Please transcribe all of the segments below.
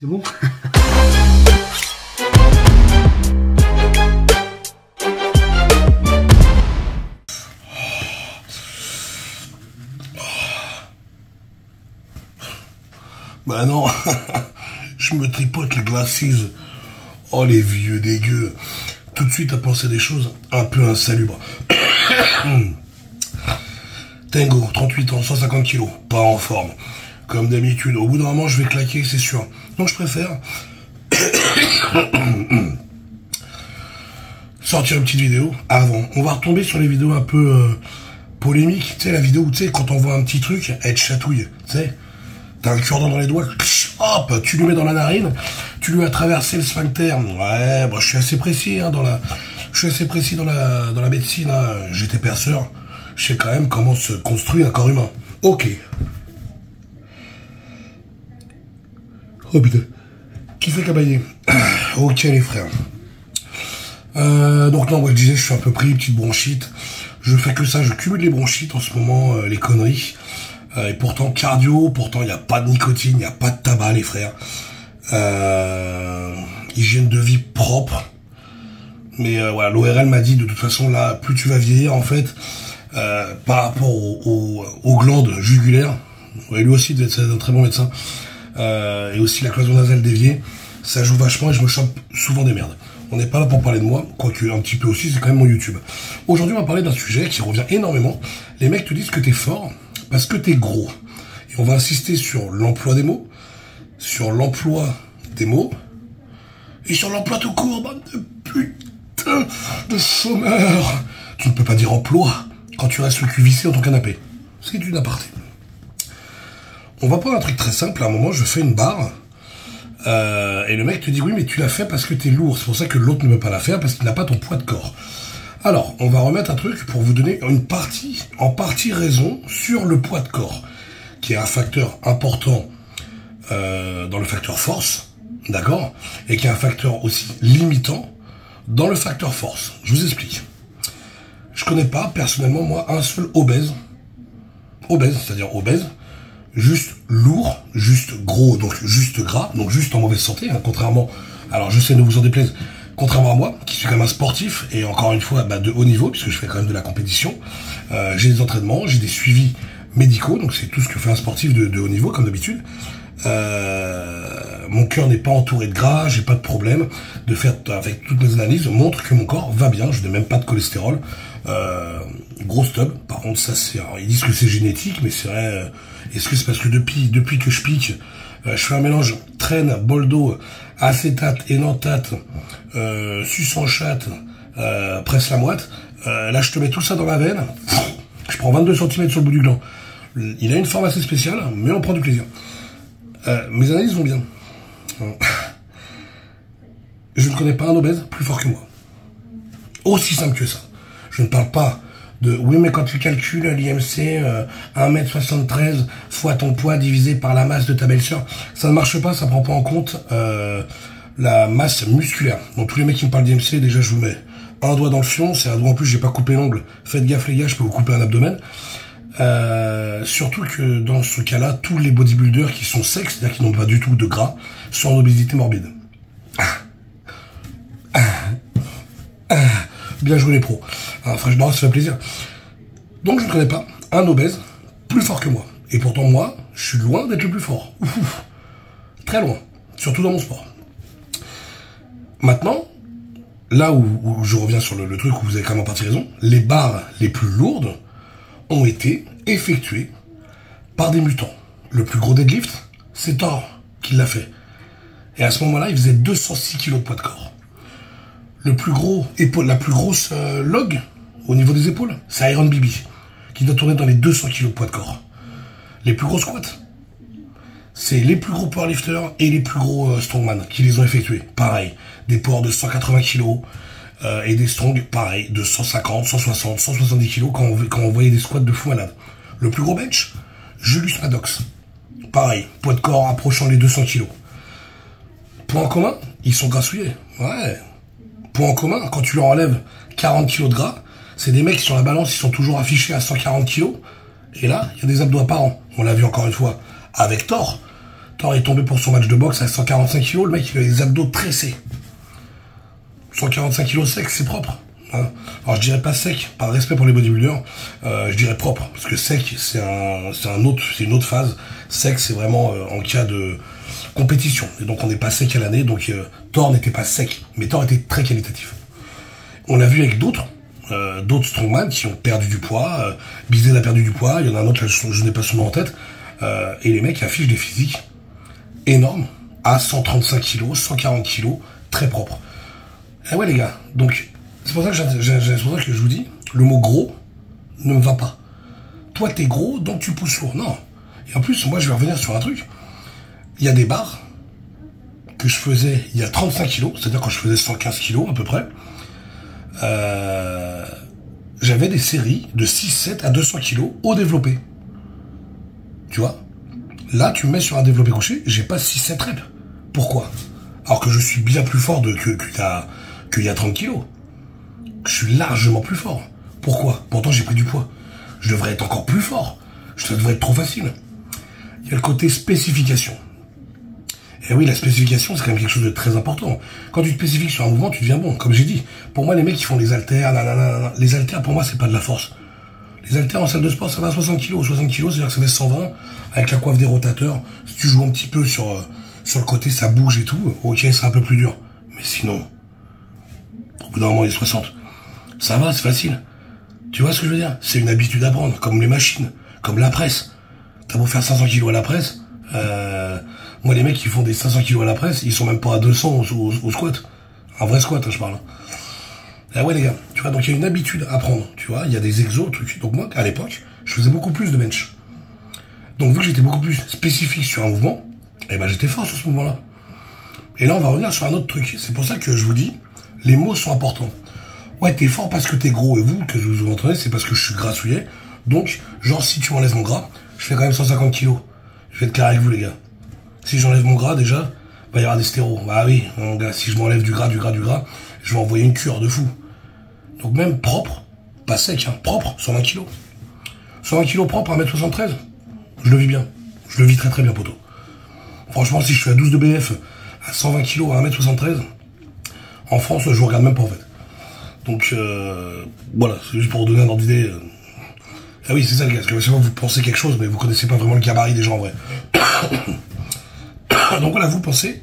C'est bon? Bah non, je me tripote les glasses. Oh les vieux dégueux. Tout de suite à penser des choses un peu insalubres. Tango, 38 ans, 150 kilos, pas en forme. Comme d'habitude, au bout d'un moment je vais claquer, c'est sûr. Donc je préfère sortir une petite vidéo avant. On va retomber sur les vidéos un peu polémiques. Tu sais, la vidéo où tu sais, quand on voit un petit truc, elle te chatouille. Tu sais, t'as un cure-dent dans les doigts, hop, tu lui mets dans la narine, tu lui as traversé le sphincter. Ouais, bon, je suis assez précis hein, dans la médecine. Hein. J'étais perceur. Je sais quand même comment se construit un corps humain. Ok. Oh putain. Qui fait cabayer? Ok les frères. Donc non, moi je disais, je suis un peu pris, petite bronchite. Je fais que ça, je cumule les bronchites en ce moment, les conneries. Et pourtant cardio, pourtant il n'y a pas de nicotine, il n'y a pas de tabac les frères. Hygiène de vie propre. Mais voilà, l'ORL m'a dit de toute façon là, plus tu vas vieillir en fait, par rapport aux glandes jugulaires, ouais, lui aussi c'est un très bon médecin, et aussi la cloison nasale déviée, ça joue vachement et je me chope souvent des merdes. On n'est pas là pour parler de moi, quoique un petit peu aussi, c'est quand même mon YouTube. Aujourd'hui on va parler d'un sujet qui revient énormément. Les mecs te disent que t'es fort parce que t'es gros. Et on va insister sur l'emploi des mots, sur l'emploi des mots, et sur l'emploi tout court, bande de putain de chômeurs. Tu ne peux pas dire emploi quand tu restes le cul vissé dans ton canapé. C'est une aparté. On va prendre un truc très simple. À un moment, je fais une barre. Et le mec te dit, oui, mais tu l'as fait parce que t'es lourd. C'est pour ça que l'autre ne peut pas la faire, parce qu'il n'a pas ton poids de corps. Alors, on va remettre un truc pour vous donner en partie raison sur le poids de corps, qui est un facteur important dans le facteur force, d'accord, et qui est un facteur aussi limitant dans le facteur force. Je vous explique. Je connais pas, personnellement, moi, un seul obèse, c'est-à-dire obèse, juste lourd, juste gros, donc juste gras, donc juste en mauvaise santé, hein, contrairement, alors je sais, ne vous en déplaise, contrairement à moi, qui suis quand même un sportif, et encore une fois, de haut niveau, puisque je fais quand même de la compétition, j'ai des entraînements, j'ai des suivis médicaux, donc c'est tout ce que fait un sportif de haut niveau, comme d'habitude. Mon cœur n'est pas entouré de gras, j'ai pas de problème. De faire avec toutes mes analyses montre que mon corps va bien, je n'ai même pas de cholestérol. Gros stub. Par contre, ça c'est, ils disent que c'est génétique, mais c'est vrai. Est-ce que c'est parce que depuis que je pique, je fais un mélange traîne, boldo, acétate, énanthate, suce en chatte, presse la moite. Là, je te mets tout ça dans la veine. Je prends 22 cm sur le bout du gland. Il a une forme assez spéciale, mais on prend du plaisir. Mes analyses vont bien. Je ne connais pas un obèse plus fort que moi. Aussi simple que ça. Je ne parle pas de oui, mais quand tu calcules l'IMC 1m73 fois ton poids divisé par la masse de ta belle-sœur, ça ne marche pas, ça prend pas en compte la masse musculaire. Donc tous les mecs qui me parlent d'IMC, déjà je vous mets un doigt dans le fion, c'est un doigt en plus, j'ai pas coupé l'ongle. Faites gaffe les gars, je peux vous couper un abdomen. Surtout que dans ce cas-là, tous les bodybuilders qui sont secs, c'est-à-dire qui n'ont pas du tout de gras, sont en obésité morbide. Bien joué les pros. Franchement, ça fait plaisir. Donc je ne connais pas un obèse plus fort que moi. Et pourtant moi, je suis loin d'être le plus fort. Très loin. Surtout dans mon sport. Maintenant, là où je reviens sur le truc où vous avez quand même en partie raison, les barres les plus lourdes ont été effectués par des mutants. Le plus gros deadlift, c'est Thor qui l'a fait. Et à ce moment-là, il faisait 206 kg de poids de corps. Le plus gros la plus grosse log au niveau des épaules, c'est Iron Bibi, qui doit tourner dans les 200 kg de poids de corps. Les plus gros squats, c'est les plus gros powerlifters et les plus gros strongman qui les ont effectués. Pareil, des poids de 180 kg, et des strongs, pareil, de 150, 160, 170 kg quand on voyait des squats de fou malade. Le plus gros bench, Julius Maddox. Pareil, poids de corps approchant les 200 kg. Point en commun, ils sont grassouillés. Ouais. Point en commun, quand tu leur enlèves 40 kg de gras, c'est des mecs qui sur la balance, ils sont toujours affichés à 140 kg. Et là, il y a des abdos apparents. On l'a vu encore une fois avec Thor. Thor est tombé pour son match de boxe à 145 kilos, le mec il a les abdos tressés. 145 kilos sec, c'est propre. Hein. Alors je dirais pas sec, par respect pour les bodybuilders, je dirais propre, parce que sec c'est une autre phase. Sec c'est vraiment en cas de compétition, et donc on n'est pas sec à l'année, donc Thor n'était pas sec, mais Thor était très qualitatif. On l'a vu avec d'autres strongman qui ont perdu du poids, Bizel a perdu du poids, il y en a un autre, là, je n'ai pas son nom en tête, et les mecs affichent des physiques énormes, à 135 kilos, 140 kilos, très propres. Et ouais les gars, donc c'est pour ça que je vous dis, le mot gros ne me va pas. Toi t'es gros, donc tu pousses lourd. Non. Et en plus, moi je vais revenir sur un truc. Il y a des barres que je faisais il y a 35 kilos, c'est-à-dire quand je faisais 115 kilos à peu près, j'avais des séries de 6-7 à 200 kilos au développé. Tu vois? Là, tu me mets sur un développé couché, j'ai pas 6-7 reps. Pourquoi? Alors que je suis bien plus fort qu'il y a 30 kilos. Je suis largement plus fort. Pourquoi? Pourtant, j'ai pris du poids. Je devrais être encore plus fort. Ça devrait être trop facile. Il y a le côté spécification. Et oui, la spécification, c'est quand même quelque chose de très important. Quand tu te spécifiques sur un mouvement, tu deviens bon. Comme j'ai dit, pour moi, les mecs qui font les haltères, les haltères, pour moi, c'est pas de la force. Les haltères en salle de sport, ça va à 60 kilos. 60 kilos, c'est-à-dire que ça fait 120, avec la coiffe des rotateurs. Si tu joues un petit peu sur le côté, ça bouge et tout, ok, c'est un peu plus dur. Mais sinon, au bout d'un moment, il est 60. Ça va, c'est facile. Tu vois ce que je veux dire? C'est une habitude à prendre, comme les machines, comme la presse. T'as beau faire 500 kilos à la presse, moi les mecs qui font des 500 kilos à la presse, ils sont même pas à 200 au squat. Un vrai squat, hein, je parle. Ah ouais les gars, tu vois, donc il y a une habitude à prendre, tu vois, il y a des exos, trucs. Donc moi, à l'époque, je faisais beaucoup plus de bench. Donc vu que j'étais beaucoup plus spécifique sur un mouvement, eh ben j'étais fort sur ce mouvement-là. Et là, on va revenir sur un autre truc. C'est pour ça que je vous dis, les mots sont importants. Ouais, t'es fort parce que t'es gros, et vous, que vous entraînez, c'est parce que je suis grassouillet. Donc, genre, si tu m'enlèves mon gras, je fais quand même 150 kilos. Je vais être clair avec vous, les gars. Si j'enlève mon gras, déjà, il va y avoir des stéros. Bah oui, mon gars, si je m'enlève du gras, je vais envoyer une cure de fou. Donc même propre, pas sec, hein, propre, 120 kilos. 120 kilos propre à 1m73, je le vis bien. Je le vis très très bien, poteau. Franchement, si je suis à 12 de BF, à 120 kilos à 1m73, en France, je vous regarde même pas en fait. Donc, voilà, c'est juste pour vous donner un ordre d'idée. Ah oui, c'est ça les gars, parce que chaque fois vous pensez quelque chose, mais vous connaissez pas vraiment le gabarit des gens en vrai. Donc voilà, vous pensez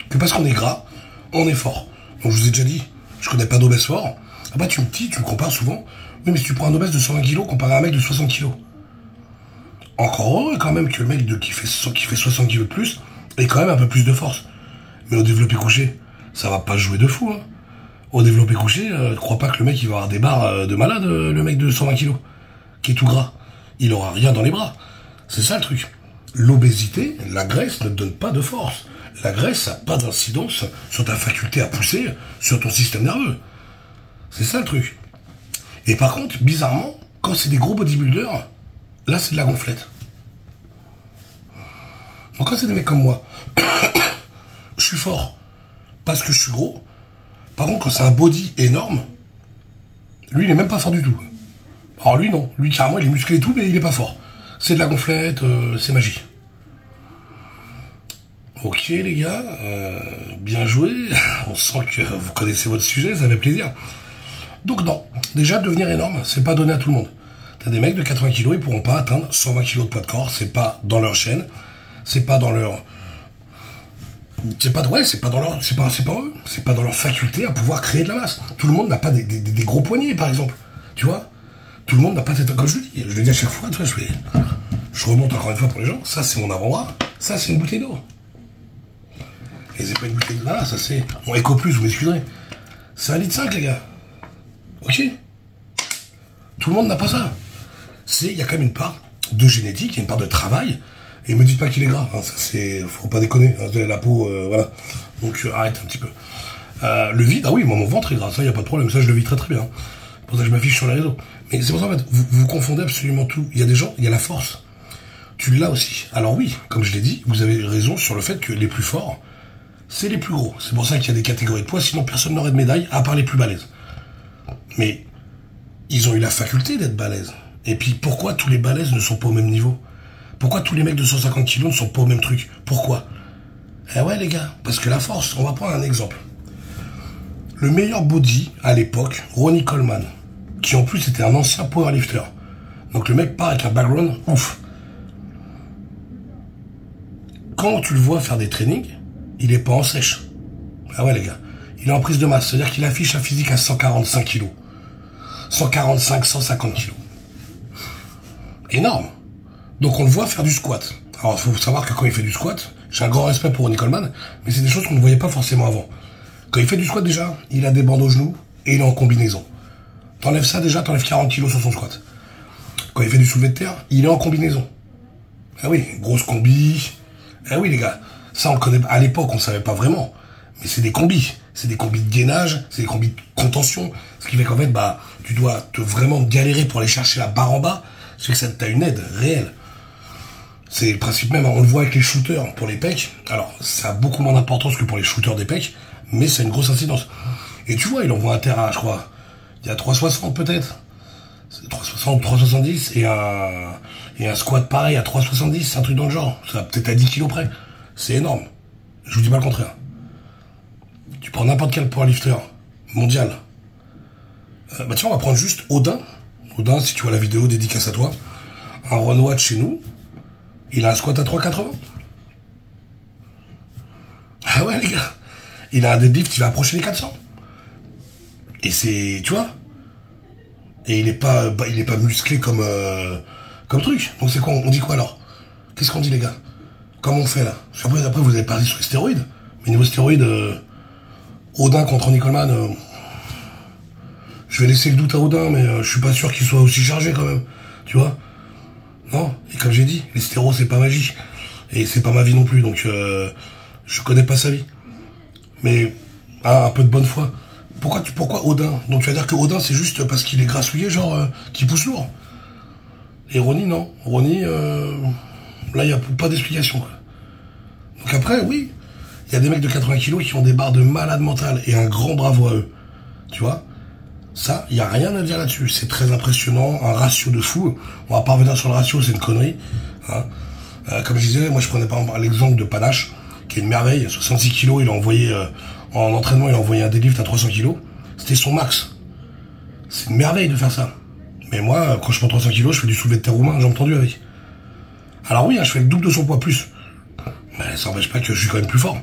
que parce qu'on est gras, on est fort. Donc je vous ai déjà dit, je connais pas d'obèse fort. Ah bah tu me compares souvent. Oui, mais si tu prends un obèse de 120 kilos comparé à un mec de 60 kilos. Encore heureux quand même que le mec qui fait 60 kilos de plus ait quand même un peu plus de force. Mais au développé couché, ça va pas jouer de fou. Hein. Au développé couché, crois pas que le mec il va avoir des barres de malade, le mec de 120 kilos, qui est tout gras. Il aura rien dans les bras. C'est ça le truc. L'obésité, la graisse ne te donne pas de force. La graisse n'a pas d'incidence sur ta faculté à pousser, sur ton système nerveux. C'est ça le truc. Et par contre, bizarrement, quand c'est des gros bodybuilders, là c'est de la gonflette. Donc quand c'est des mecs comme moi, je suis fort parce que je suis gros. Par contre, quand c'est un body énorme, lui il est même pas fort du tout. Alors lui non, lui carrément il est musclé et tout, mais il est pas fort. C'est de la gonflette, c'est magique. Ok les gars, bien joué, on sent que vous connaissez votre sujet, ça fait plaisir. Donc non, déjà devenir énorme, c'est pas donné à tout le monde. T'as des mecs de 80 kilos, ils pourront pas atteindre 120 kilos de poids de corps, c'est pas dans leur chaîne, c'est pas dans leur... C'est pas dans eux, c'est pas dans leur faculté à pouvoir créer de la masse. Tout le monde n'a pas des gros poignets par exemple, tu vois. Tout le monde n'a pas cette... Comme je le dis à chaque fois, tu vois, je remonte encore une fois pour les gens, ça c'est mon avant-bras, ça c'est une bouteille d'eau. Et c'est pas une bouteille d'eau, là, ça c'est... Bon, Eco Plus, vous m'excuserez. C'est 1,5 litre, les gars. Ok. Tout le monde n'a pas ça. Il y a quand même une part de génétique, il y a une part de travail, et me dites pas qu'il est gras, hein, ça c'est... Faut pas déconner, hein, la peau, voilà. Donc arrête un petit peu. Le vide, ah oui, moi mon ventre est gras, ça y a pas de problème, ça je le vis très très bien. C'est pour ça que je m'affiche sur les réseaux. Mais c'est pour ça en fait, vous confondez absolument tout. Il y a des gens, il y a la force. Tu l'as aussi. Alors oui, comme je l'ai dit, vous avez raison sur le fait que les plus forts, c'est les plus gros. C'est pour ça qu'il y a des catégories de poids, sinon personne n'aurait de médaille, à part les plus balèzes. Mais ils ont eu la faculté d'être balèzes. Et puis pourquoi tous les balèzes ne sont pas au même niveau? Pourquoi tous les mecs de 150 kilos ne sont pas au même truc? Pourquoi? Eh ouais les gars, parce que la force, on va prendre un exemple. Le meilleur body à l'époque, Ronnie Coleman, qui en plus était un ancien powerlifter. Donc le mec part avec un background ouf. Quand tu le vois faire des trainings, il est pas en sèche. Ah ouais les gars, il est en prise de masse, c'est-à-dire qu'il affiche un physique à 145 kilos. 145, 150 kilos. Énorme. Donc on le voit faire du squat. Alors il faut savoir que quand il fait du squat, j'ai un grand respect pour Ronnie Coleman, mais c'est des choses qu'on ne voyait pas forcément avant. Quand il fait du squat déjà, il a des bandes aux genoux et il est en combinaison. T'enlèves ça déjà, t'enlèves 40 kilos sur son squat. Quand il fait du soulevé de terre, il est en combinaison. Ah oui, grosse combi. Ah oui les gars, ça on le connaît. À l'époque on savait pas vraiment, mais c'est des combis. C'est des combis de gainage, c'est des combis de contention. Ce qui fait qu'en fait, bah, tu dois vraiment galérer pour aller chercher la barre en bas. C'est que ça t'as une aide réelle. C'est le principe même, on le voit avec les shooters pour les pecs. Alors, ça a beaucoup moins d'importance que pour les shooters des pecs, mais c'est une grosse incidence. Et tu vois, il envoie un terre à, je crois, il y a 360 peut-être. 360, 370, et un squat pareil à 370, c'est un truc dans le genre. Ça va peut-être à 10 kilos près. C'est énorme. Je vous dis pas le contraire. Tu prends n'importe quel powerlifter mondial. Bah tiens, on va prendre juste Odin. Odin, si tu vois la vidéo, dédicace à toi. Un Run chez nous. Il a un squat à 3,80. Ah ouais, les gars. Il a un deadlift qui va approcher les 400. Et c'est, tu vois. Et il est pas musclé comme truc. Donc c'est quoi, on dit quoi alors? Qu'est-ce qu'on dit les gars? Comment on fait là? Après vous avez parlé sur les stéroïdes. Mais niveau stéroïdes, Odin contre Ronnie Coleman, je vais laisser le doute à Odin, mais je suis pas sûr qu'il soit aussi chargé quand même. Tu vois? Non, et comme j'ai dit, les stéros c'est pas magique. Et c'est pas ma vie non plus, donc je connais pas sa vie. Mais un peu de bonne foi. Pourquoi Odin? Donc tu vas dire que Odin c'est juste parce qu'il est grassouillé, genre qui pousse lourd. Et Ronnie non. Ronnie, là il y a pas d'explication. Donc après, oui, il y a des mecs de 80 kilos qui ont des barres de malade mental et un grand bravo à eux. Tu vois? Ça, il n'y a rien à dire là-dessus. C'est très impressionnant, un ratio de fou. On va pas revenir sur le ratio, c'est une connerie. Hein. Comme je disais, moi je prenais par exemple l'exemple de Panache, qui est une merveille. 66 kilos, il a envoyé, en entraînement, il a envoyé un deadlift à 300 kilos. C'était son max. C'est une merveille de faire ça. Mais moi, quand je prends 300 kilos, je fais du soulevé de terre roumain, j'ai entendu avec. Alors oui, hein, je fais le double de son poids plus. Mais ça n'empêche pas que je suis quand même plus fort.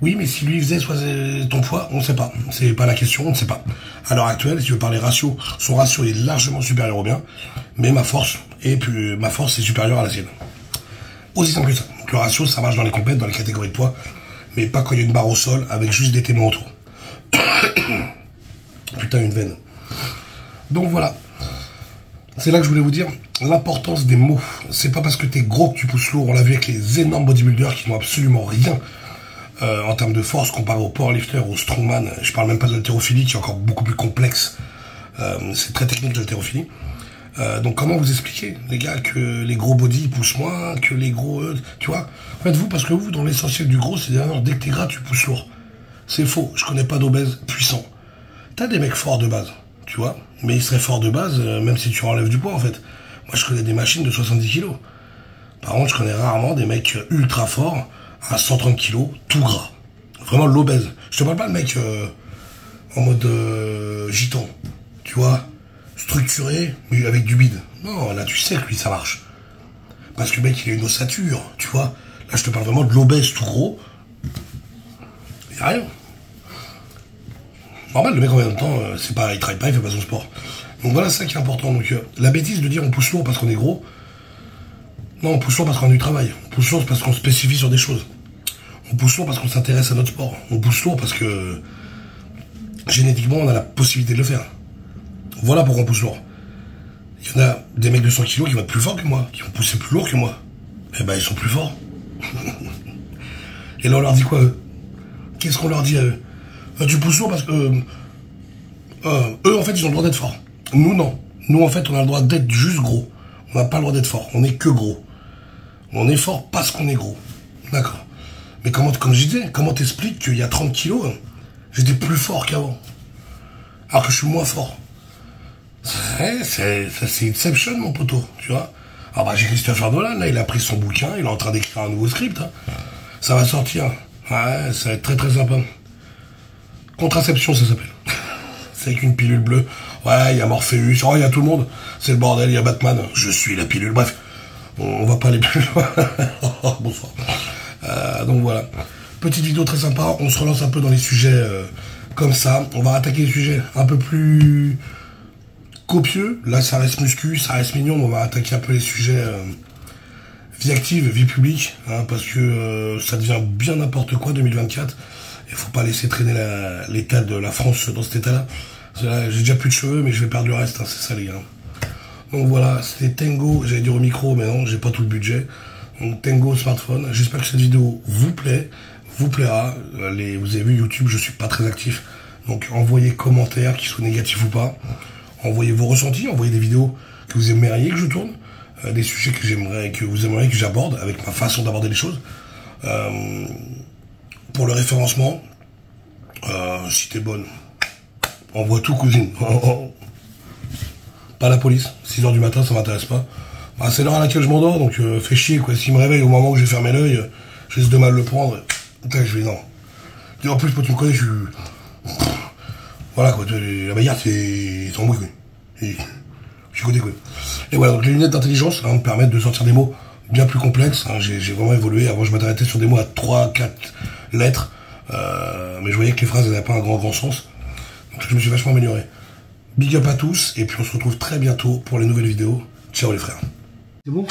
Oui, mais si lui faisait ton poids, on ne sait pas. C'est pas la question, on ne sait pas. À l'heure actuelle, si tu veux parler ratio, son ratio est largement supérieur au mien, mais ma force est supérieure à la sienne. Aussi simple que ça. Donc le ratio, ça marche dans les compètes, dans les catégories de poids, mais pas quand il y a une barre au sol avec juste des témoins autour. Putain, une veine. Donc voilà. C'est là que je voulais vous dire l'importance des mots. C'est pas parce que t'es gros que tu pousses lourd. On l'a vu avec les énormes bodybuilders qui n'ont absolument rien en termes de force comparé aux powerlifters, aux strongman. Je parle même pas de l'haltérophilie qui est encore beaucoup plus complexe. C'est très technique l'haltérophilie. Donc comment vous expliquer, les gars, que les gros body poussent moins, que les gros... tu vois? En fait, parce que vous, dans l'essentiel du gros, c'est d'ailleurs, dès que t'es gras, tu pousses lourd. C'est faux. Je connais pas d'obèses puissants. T'as des mecs forts de base, tu vois? Mais ils seraient forts de base, même si tu enlèves du poids, en fait. Moi, je connais des machines de 70 kilos. Par contre, je connais rarement des mecs ultra forts à 130 kilos, tout gras. Vraiment l'obèse. Je te parle pas de mec en mode gitan, tu vois, structuré, mais avec du bide. Non, là, tu sais que lui, ça marche. Parce que le mec, il a une ossature, tu vois. Là, je te parle vraiment de l'obèse tout gros. Il y a rien. Normal, le mec, en même temps, c'est pas, il travaille pas, il fait pas son sport. Donc voilà, c'est ça qui est important. Donc la bêtise de dire on pousse lourd parce qu'on est gros. Non, on pousse lourd parce qu'on a du travail. On pousse lourd parce qu'on se spécifie sur des choses. On pousse lourd parce qu'on s'intéresse à notre sport. On pousse lourd parce que génétiquement, on a la possibilité de le faire. Voilà pourquoi on pousse lourd. Il y en a des mecs de 100 kilos qui vont être plus forts que moi, qui vont pousser plus lourd que moi. Eh ben, ils sont plus forts. Et là, on leur dit quoi, eux? Qu'est-ce qu'on leur dit à eux? Tu pousses lourd parce que... eux, en fait, ils ont le droit d'être forts. Nous, non. Nous, en fait, on a le droit d'être juste gros. On n'a pas le droit d'être fort. On est que gros. On est fort parce qu'on est gros. D'accord. Mais comme je disais, comment t'expliques qu'il y a 30 kilos, j'étais plus fort qu'avant? Alors que je suis moins fort. C'est Inception, mon poteau, tu vois. Ah bah j'ai Christopher Nolan, là, il a pris son bouquin, il est en train d'écrire un nouveau script. Hein. Ça va sortir. Ouais, ça va être très très sympa. Contraception, ça s'appelle. C'est avec une pilule bleue. Ouais, il y a Morpheus, oh, il y a tout le monde. C'est le bordel, il y a Batman. Je suis la pilule. Bref, on va pas aller plus loin. Bonsoir. Donc voilà. Petite vidéo très sympa. On se relance un peu dans les sujets comme ça. On va attaquer les sujets un peu plus copieux. Là, ça reste muscu, ça reste mignon. Mais on va attaquer un peu les sujets vie active, vie publique. Hein, parce que ça devient bien n'importe quoi 2024. Il faut pas laisser traîner l'état de la France dans cet état-là. J'ai déjà plus de cheveux, mais je vais perdre le reste, hein, c'est ça les gars. Donc voilà, c'était Tengo, j'allais dire au micro, mais non, j'ai pas tout le budget. Donc Tengo smartphone, j'espère que cette vidéo vous plaît, vous plaira. Vous avez vu YouTube, je suis pas très actif. Donc envoyez commentaires, qu'ils soient négatifs ou pas. Envoyez vos ressentis, envoyez des vidéos que vous aimeriez que je tourne. Des sujets que vous aimeriez que j'aborde, avec ma façon d'aborder les choses. Pour le référencement, si t'es bonne, envoie tout cousine. Pas la police, 6h du matin, ça m'intéresse pas. Bah, c'est l'heure à laquelle je m'endors, donc fais chier quoi. S'il me réveille au moment où j'ai fermé l'œil, je risque de mal le prendre. Putain, je vais non. Et en plus, toi tu me connais, je suis... Voilà quoi, la bagarre c'est en bruit quoi. Je suis côté quoi. Et voilà, donc les lunettes d'intelligence me permettent de sortir des mots bien plus complexes. Hein. J'ai vraiment évolué. Avant je m'arrêtais sur des mots à 3-4 lettres. Mais je voyais que les phrases n'avaient pas un grand sens. Donc je me suis vachement amélioré. Big up à tous, et puis on se retrouve très bientôt pour les nouvelles vidéos. Ciao les frères. C'est bon?